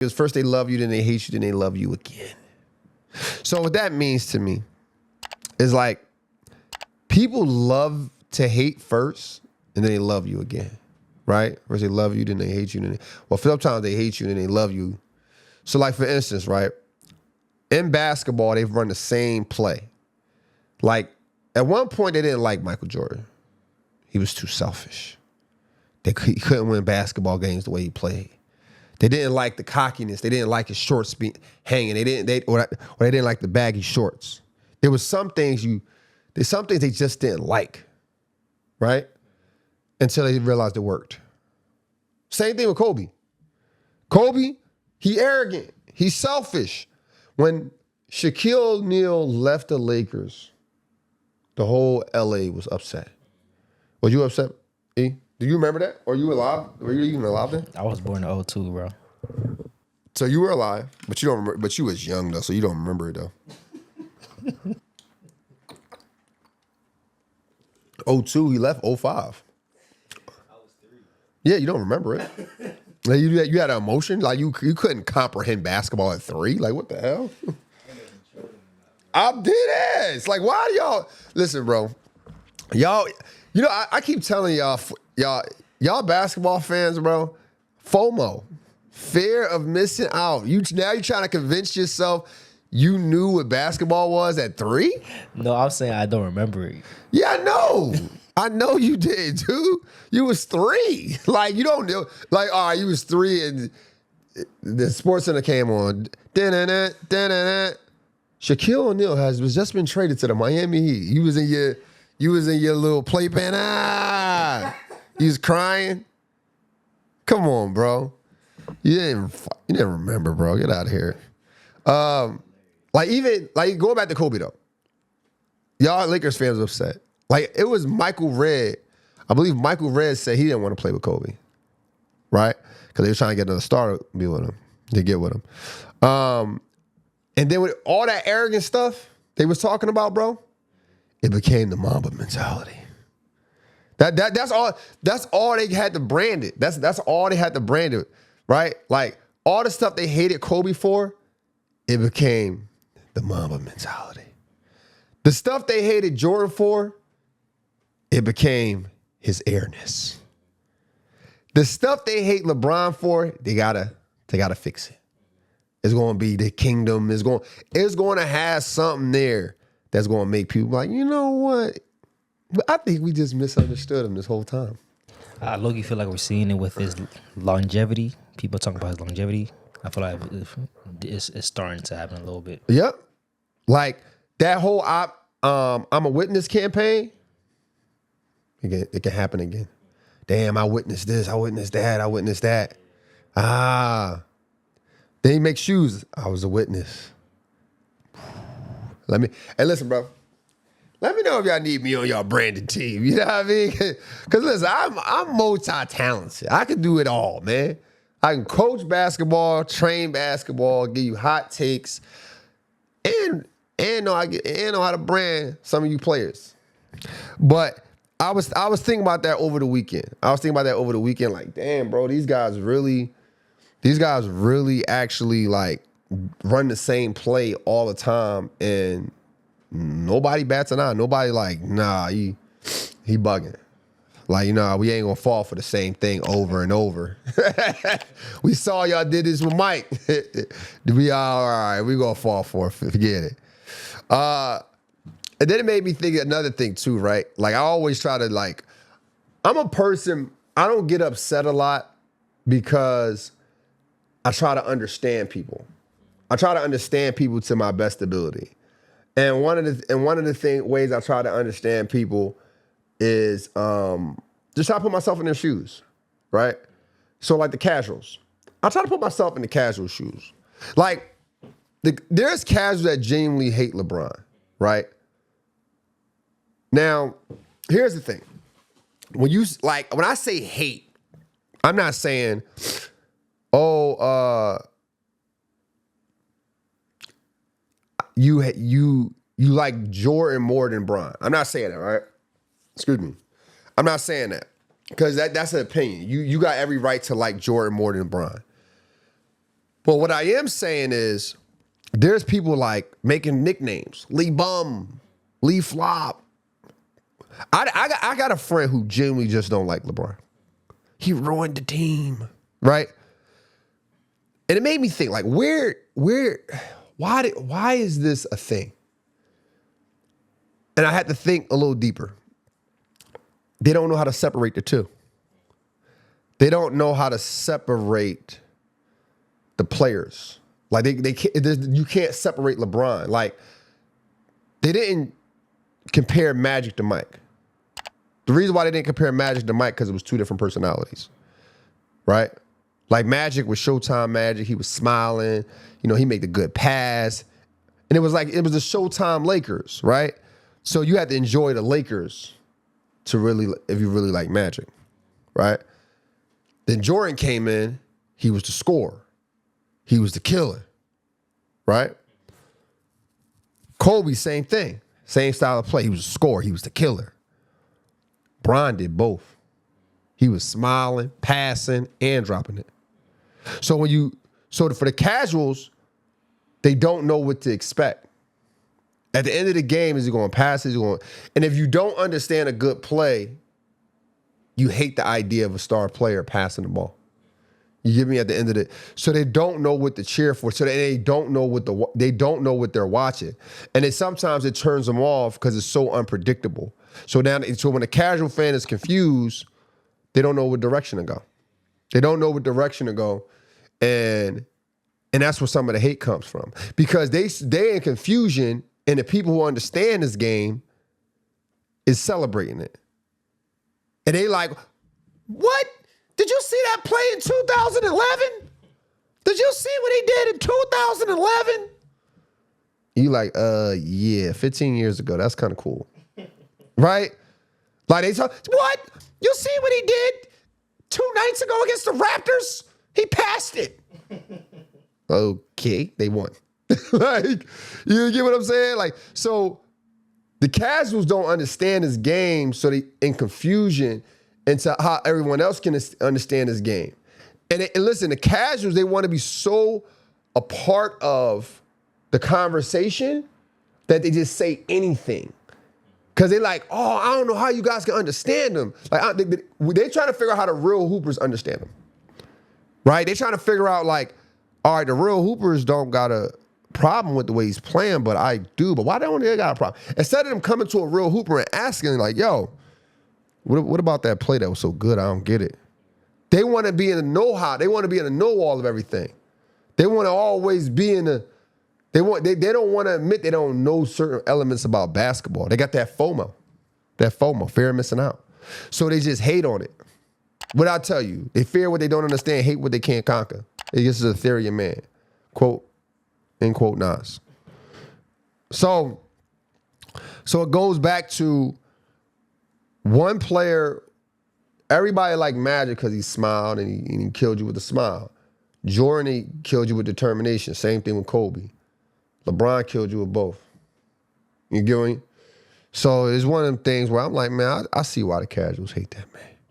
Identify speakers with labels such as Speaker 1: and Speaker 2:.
Speaker 1: Because first they love you, then they hate you, then they love you again. So what that means to me is like people love to hate first, and then they love you again, right? First they love you, then they hate you, sometimes they hate you, then they love you. So like for instance, right, in basketball, they've run the same play. Like at one point they didn't like Michael Jordan. He was too selfish. He couldn't win basketball games the way he played. They didn't like the cockiness. They didn't like his shorts hanging. They didn't like the baggy shorts. There was some things they just didn't like, right? Until they realized it worked. Same thing with Kobe. Kobe, he arrogant. He's selfish. When Shaquille O'Neal left the Lakers, the whole LA was upset. Was you upset, E? Do you remember that? Or you alive? Were you even alive then?
Speaker 2: I was born in 02, bro.
Speaker 1: So you were alive, but you don't remember, but you was young though, so you don't remember it though. 02, he left 05.
Speaker 3: I was 3.
Speaker 1: Yeah, you don't remember it. Like you had an emotion, like you couldn't comprehend basketball at 3. Like what the hell? I'm dead ass. Like why do y'all listen, bro? Y'all, you know I keep telling y'all basketball fans, bro. FOMO, fear of missing out. Now you're trying to convince yourself you knew what basketball was at 3?
Speaker 2: No, I'm saying I don't remember it.
Speaker 1: Yeah, I know. I know you did, dude. You was 3. Like, you don't know. Like, all right, you was 3 and the Sports Center came on. Da-da-da, da-da-da. Shaquille O'Neal was just been traded to the Miami Heat. You was in your little playpen. You was crying. Come on, bro. You didn't remember, bro. Get out of here. Like going back to Kobe though. Y'all Lakers fans were upset. Like it was Michael Redd. I believe Michael Redd said he didn't want to play with Kobe, right? Because they were trying to get another star to be with him, to get with him. And then with all that arrogant stuff they was talking about, bro, it became the Mamba mentality. That's all they had to brand it. That's all they had to brand it, right? Like all the stuff they hated Kobe for, it became the Mamba mentality. The stuff they hated Jordan for, it became his airness. The stuff they hate LeBron for, they gotta fix it. It's gonna be the kingdom. It's going to have something there that's gonna make people like, you know what? I think we just misunderstood him this whole time.
Speaker 2: I low-key feel like we're seeing it with his longevity. People talking about his longevity. I feel like it's starting to happen a little bit.
Speaker 1: Yep. Like that whole I'm a witness campaign, it can happen again. Damn, I witnessed this, I witnessed that, I witnessed that. Then he makes shoes. I was a witness. Listen, bro. Let me know if y'all need me on y'all branded team. You know what I mean? Because listen, I'm multi-talented. I can do it all, man. I can coach basketball, train basketball, give you hot takes, and know how to brand some of you players. But I was thinking about that over the weekend. Like, damn, bro, these guys really actually like run the same play all the time, and nobody bats an eye. Nobody like, nah, he bugging. Like, you know, we ain't gonna fall for the same thing over and over. We saw y'all did this with Mike. We all right, we gonna fall for it. Forget it. And then it made me think another thing too, right? Like I always try to like, I'm a person, I don't get upset a lot because I try to understand people. I try to understand people to my best ability. And one of the ways I try to understand people is just try to put myself in their shoes, right? So like the casuals. I try to put myself in the casual shoes. Like there's casuals that genuinely hate LeBron, right? Now, here's the thing. When I say hate, I'm not saying, you like Jordan more than Bron. I'm not saying that, right? Excuse me. I'm not saying that because that's an opinion. You got every right to like Jordan more than Bron. But what I am saying is there's people like making nicknames. Lee Bum, Lee Flop. I got a friend who genuinely just don't like LeBron. He ruined the team, right? And it made me think, like, why is this a thing? And I had to think a little deeper. They don't know how to separate the two. They don't know how to separate the players. Like they can't, you can't separate LeBron. Like they didn't compare Magic to Mike. The reason why they didn't compare Magic to Mike because it was two different personalities, right? Like Magic was Showtime Magic. He was smiling. You know, he made the good pass, and it was the Showtime Lakers, right? So you had to enjoy the Lakers to really, if you really like Magic, right? Then Jordan came in. He was the scorer. He was the killer, right? Kobe, same thing. Same style of play. He was a scorer. He was the killer. Bron did both. He was smiling, passing, and dropping it. So for the casuals, they don't know what to expect. At the end of the game, is he going to pass? And if you don't understand a good play, you hate the idea of a star player passing the ball. You get me at the end of it. So they don't know what to cheer for. So they don't know what they're watching. And sometimes it turns them off because it's so unpredictable. So when a casual fan is confused, they don't know what direction to go. They don't know what direction to go. And that's where some of the hate comes from. Because they're in confusion, and the people who understand this game is celebrating it. And they like, what? Did you see that play in 2011? Did you see what he did in 2011? You like, yeah, 15 years ago. That's kind of cool. Right? Like they talk, what? You see what he did 2 nights ago against the Raptors? He passed it. Okay, they won. Like, you get what I'm saying? Like, so the casuals don't understand this game, so they in confusion into how everyone else can understand this game. And listen, the casuals, they want to be so a part of the conversation that they just say anything. Because they're like, oh, I don't know how you guys can understand them. Like they're trying to figure out how the real hoopers understand them. Right? They're trying to figure out like, all right, the real hoopers don't got a problem with the way he's playing, but I do. But why don't they got a problem? Instead of them coming to a real hooper and asking like, yo, what about that play that was so good? I don't get it. They want to be in the know-how. They want to be in the know-all of everything. They want to always be in the, they don't want to admit they don't know certain elements about basketball. They got that FOMO, fear of missing out. So they just hate on it. What I tell you, they fear what they don't understand, hate what they can't conquer. This is a theory of man. Quote, end quote, Nas. So it goes back to one player. Everybody liked Magic because he smiled and he killed you with a smile. Jordan, he killed you with determination. Same thing with Kobe. LeBron killed you with both. You get me? So it's one of them things where I'm like, man, I see why the casuals hate that man.